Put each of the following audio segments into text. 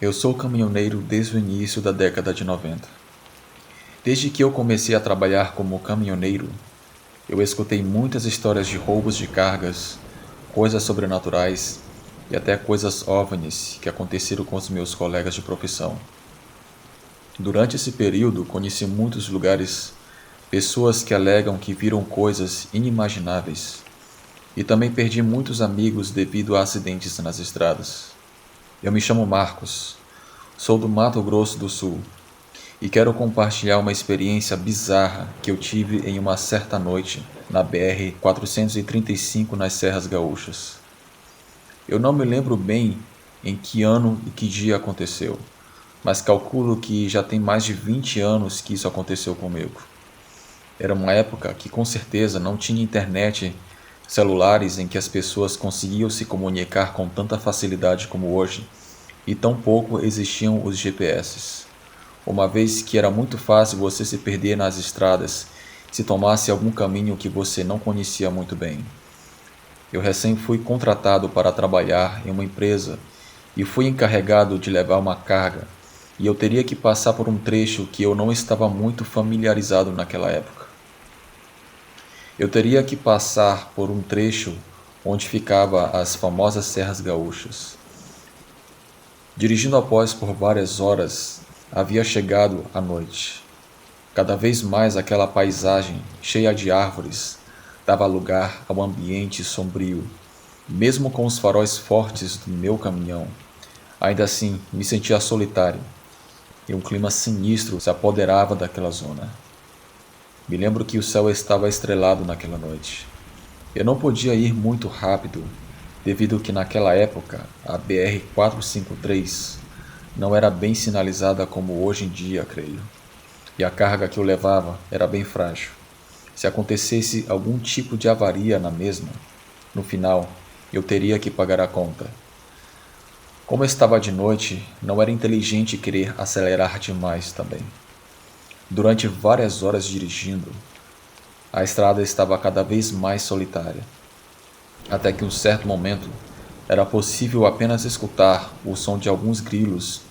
Eu sou caminhoneiro desde o início da década de 90. Desde que eu comecei a trabalhar como caminhoneiro, eu escutei muitas histórias de roubos de cargas, coisas sobrenaturais e até coisas OVNIs que aconteceram com os meus colegas de profissão. Durante esse período, conheci muitos lugares, pessoas que alegam que viram coisas inimagináveis, e também perdi muitos amigos devido a acidentes nas estradas. Eu me chamo Marcos, sou do Mato Grosso do Sul e quero compartilhar uma experiência bizarra que eu tive em uma certa noite na BR-435 nas Serras Gaúchas. Eu não me lembro bem em que ano e que dia aconteceu, mas calculo que já tem mais de 20 anos que isso aconteceu comigo. Era uma época que com certeza não tinha internet, celulares em que as pessoas conseguiam se comunicar com tanta facilidade como hoje, e tampouco existiam os GPS, uma vez que era muito fácil você se perder nas estradas se tomasse algum caminho que você não conhecia muito bem. Eu recém fui contratado para trabalhar em uma empresa e fui encarregado de levar uma carga, e eu teria que passar por um trecho que eu não estava muito familiarizado naquela época. Eu teria que passar por um trecho onde ficava as famosas Serras Gaúchas. Dirigindo após por várias horas, havia chegado a noite. Cada vez mais aquela paisagem, cheia de árvores, dava lugar ao ambiente sombrio. Mesmo com os faróis fortes do meu caminhão, ainda assim me sentia solitário, e um clima sinistro se apoderava daquela zona. Me lembro que o céu estava estrelado naquela noite. Eu não podia ir muito rápido, devido que naquela época a BR-453 não era bem sinalizada como hoje em dia, creio. E a carga que eu levava era bem frágil. Se acontecesse algum tipo de avaria na mesma, no final eu teria que pagar a conta. Como estava de noite, não era inteligente querer acelerar demais também. Durante várias horas dirigindo, a estrada estava cada vez mais solitária, até que em um certo momento era possível apenas escutar o som de alguns grilos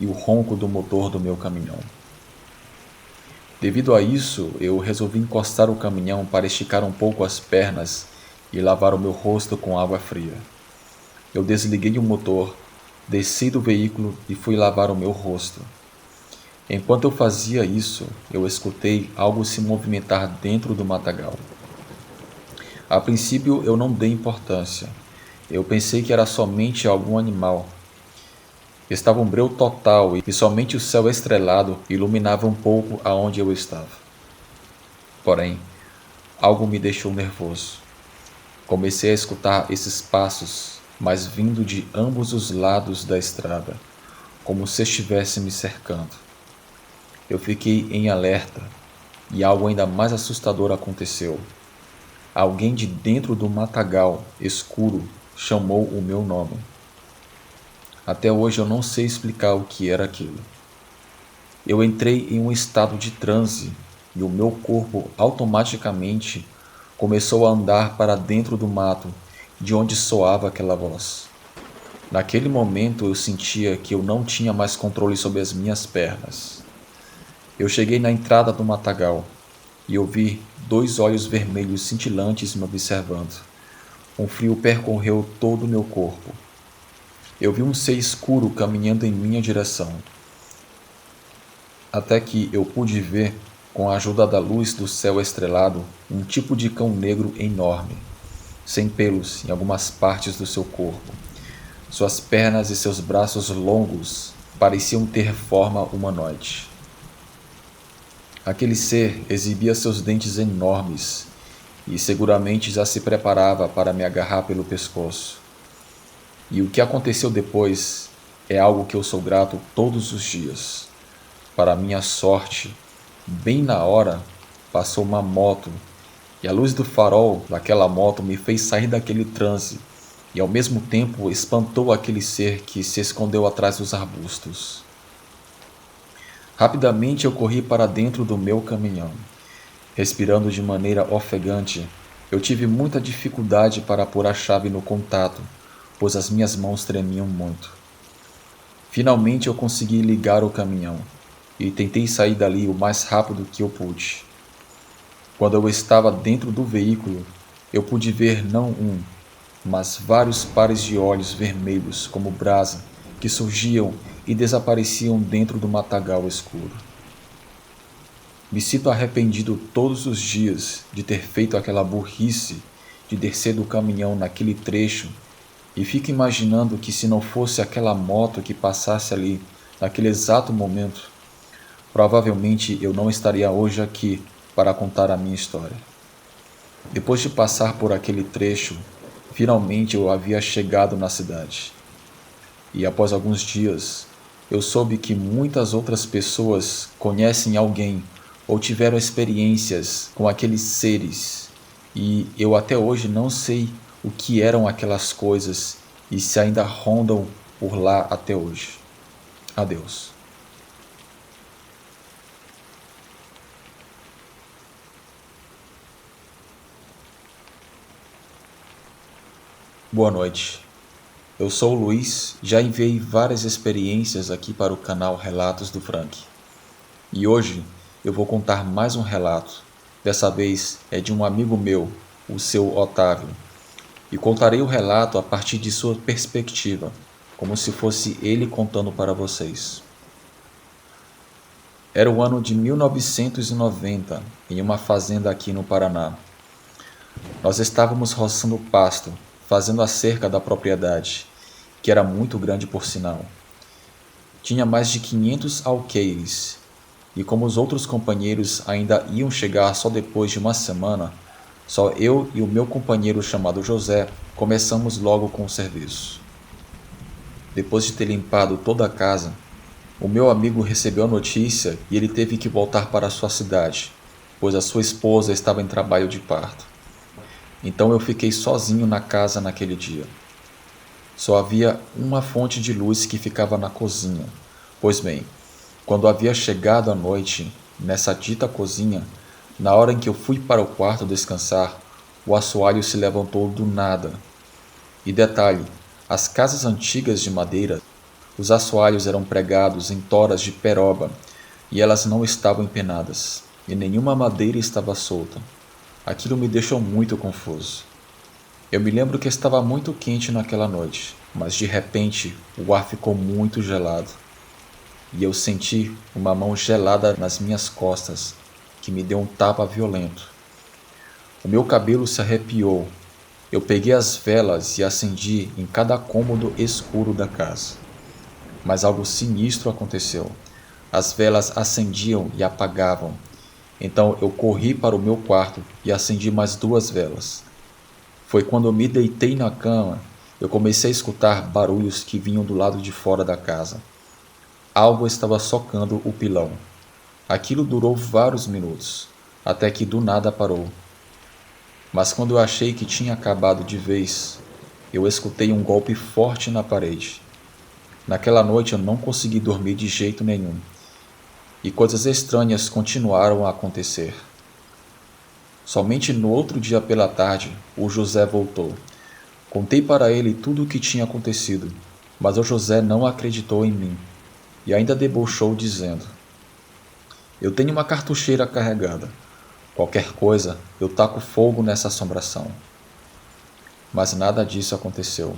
e o ronco do motor do meu caminhão. Devido a isso, eu resolvi encostar o caminhão para esticar um pouco as pernas e lavar o meu rosto com água fria. Eu desliguei o motor, desci do veículo e fui lavar o meu rosto. Enquanto eu fazia isso, eu escutei algo se movimentar dentro do matagal. A princípio eu não dei importância. Eu pensei que era somente algum animal. Estava um breu total e somente o céu estrelado iluminava um pouco aonde eu estava. Porém, algo me deixou nervoso. Comecei a escutar esses passos, mas vindo de ambos os lados da estrada, como se estivesse me cercando. Eu fiquei em alerta e algo ainda mais assustador aconteceu. Alguém de dentro do matagal escuro chamou o meu nome. Até hoje eu não sei explicar o que era aquilo. Eu entrei em um estado de transe e o meu corpo automaticamente começou a andar para dentro do mato, de onde soava aquela voz. Naquele momento eu sentia que eu não tinha mais controle sobre as minhas pernas. Eu cheguei na entrada do matagal e eu vi 2 olhos vermelhos cintilantes me observando. Um frio percorreu todo o meu corpo. Eu vi um ser escuro caminhando em minha direção, até que eu pude ver, com a ajuda da luz do céu estrelado, um tipo de cão negro enorme, sem pelos em algumas partes do seu corpo. Suas pernas e seus braços longos pareciam ter forma humanoide. Aquele ser exibia seus dentes enormes e seguramente já se preparava para me agarrar pelo pescoço. E o que aconteceu depois é algo que eu sou grato todos os dias. Para minha sorte, bem na hora, passou uma moto e a luz do farol daquela moto me fez sair daquele transe e ao mesmo tempo espantou aquele ser que se escondeu atrás dos arbustos. Rapidamente eu corri para dentro do meu caminhão. Respirando de maneira ofegante, eu tive muita dificuldade para pôr a chave no contato, pois as minhas mãos tremiam muito. Finalmente eu consegui ligar o caminhão e tentei sair dali o mais rápido que eu pude. Quando eu estava dentro do veículo, eu pude ver não um, mas vários pares de olhos vermelhos como brasa que surgiam e desapareciam dentro do matagal escuro. Me sinto arrependido todos os dias de ter feito aquela burrice de descer do caminhão naquele trecho e fico imaginando que se não fosse aquela moto que passasse ali naquele exato momento, provavelmente eu não estaria hoje aqui para contar a minha história. Depois de passar por aquele trecho, finalmente eu havia chegado na cidade. E após alguns dias, eu soube que muitas outras pessoas conhecem alguém ou tiveram experiências com aqueles seres, e eu até hoje não sei o que eram aquelas coisas e se ainda rondam por lá até hoje. Adeus. Boa noite. Eu sou o Luiz, já enviei várias experiências aqui para o canal Relatos do Frank. E hoje eu vou contar mais um relato. Dessa vez é de um amigo meu, o seu Otávio. E contarei o relato a partir de sua perspectiva, como se fosse ele contando para vocês. Era o ano de 1990, em uma fazenda aqui no Paraná. Nós estávamos roçando pasto, fazendo a cerca da propriedade, que era muito grande por sinal. Tinha mais de 500 alqueires, e como os outros companheiros ainda iam chegar só depois de uma semana, só eu e o meu companheiro chamado José começamos logo com o serviço. Depois de ter limpado toda a casa, o meu amigo recebeu a notícia e ele teve que voltar para sua cidade, pois a sua esposa estava em trabalho de parto. Então eu fiquei sozinho na casa naquele dia. Só havia uma fonte de luz que ficava na cozinha. Pois bem, quando havia chegado a noite, nessa dita cozinha, na hora em que eu fui para o quarto descansar, o assoalho se levantou do nada. E detalhe, as casas antigas de madeira, os assoalhos eram pregados em toras de peroba e elas não estavam empenadas, e nenhuma madeira estava solta. Aquilo me deixou muito confuso. Eu me lembro que estava muito quente naquela noite, mas de repente o ar ficou muito gelado. E eu senti uma mão gelada nas minhas costas, que me deu um tapa violento. O meu cabelo se arrepiou. Eu peguei as velas e acendi em cada cômodo escuro da casa. Mas algo sinistro aconteceu. As velas acendiam e apagavam. Então eu corri para o meu quarto e acendi mais 2 velas. Foi quando eu me deitei na cama, eu comecei a escutar barulhos que vinham do lado de fora da casa. Algo estava socando o pilão. Aquilo durou vários minutos, até que do nada parou. Mas quando eu achei que tinha acabado de vez, eu escutei um golpe forte na parede. Naquela noite eu não consegui dormir de jeito nenhum. E coisas estranhas continuaram a acontecer. Somente no outro dia pela tarde, o José voltou. Contei para ele tudo o que tinha acontecido, mas o José não acreditou em mim e ainda debochou dizendo: "Eu tenho uma cartucheira carregada. Qualquer coisa, eu taco fogo nessa assombração." Mas nada disso aconteceu.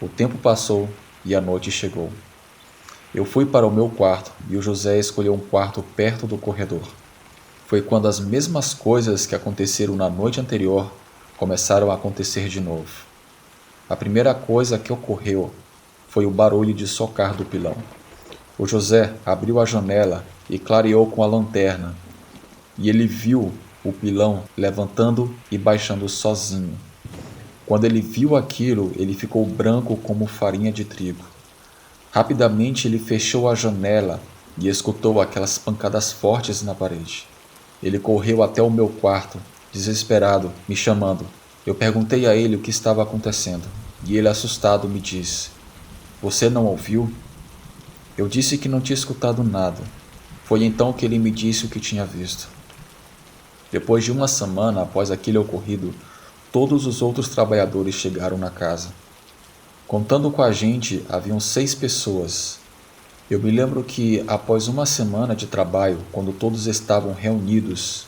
O tempo passou e a noite chegou. Eu fui para o meu quarto e o José escolheu um quarto perto do corredor. Foi quando as mesmas coisas que aconteceram na noite anterior começaram a acontecer de novo. A primeira coisa que ocorreu foi o barulho de socar do pilão. O José abriu a janela e clareou com a lanterna, e ele viu o pilão levantando e baixando sozinho. Quando ele viu aquilo, ele ficou branco como farinha de trigo. Rapidamente ele fechou a janela e escutou aquelas pancadas fortes na parede. Ele correu até o meu quarto, desesperado, me chamando. Eu perguntei a ele o que estava acontecendo, e ele, assustado, me disse: "Você não ouviu?" Eu disse que não tinha escutado nada. Foi então que ele me disse o que tinha visto. Depois de uma semana após aquele ocorrido, todos os outros trabalhadores chegaram na casa. Contando com a gente, haviam 6 pessoas, Eu me lembro que, após uma semana de trabalho, quando todos estavam reunidos,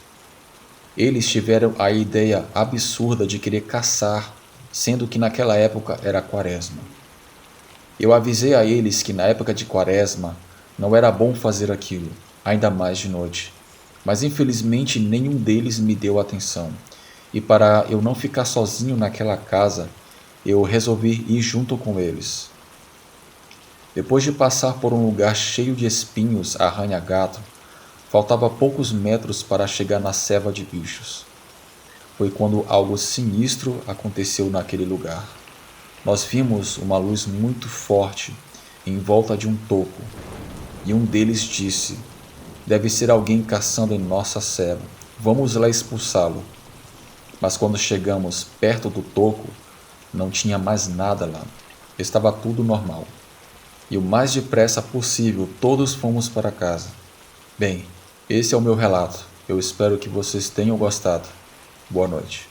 eles tiveram a ideia absurda de querer caçar, sendo que naquela época era Quaresma. Eu avisei a eles que na época de Quaresma não era bom fazer aquilo, ainda mais de noite. Mas infelizmente nenhum deles me deu atenção. E para eu não ficar sozinho naquela casa, eu resolvi ir junto com eles. Depois de passar por um lugar cheio de espinhos, arranha-gato, faltava poucos metros para chegar na ceva de bichos. Foi quando algo sinistro aconteceu naquele lugar. Nós vimos uma luz muito forte em volta de um toco, e um deles disse: "Deve ser alguém caçando em nossa ceva. Vamos lá expulsá-lo." Mas quando chegamos perto do toco, não tinha mais nada lá. Estava tudo normal. E o mais depressa possível todos fomos para casa. Bem, esse é o meu relato. Eu espero que vocês tenham gostado. Boa noite.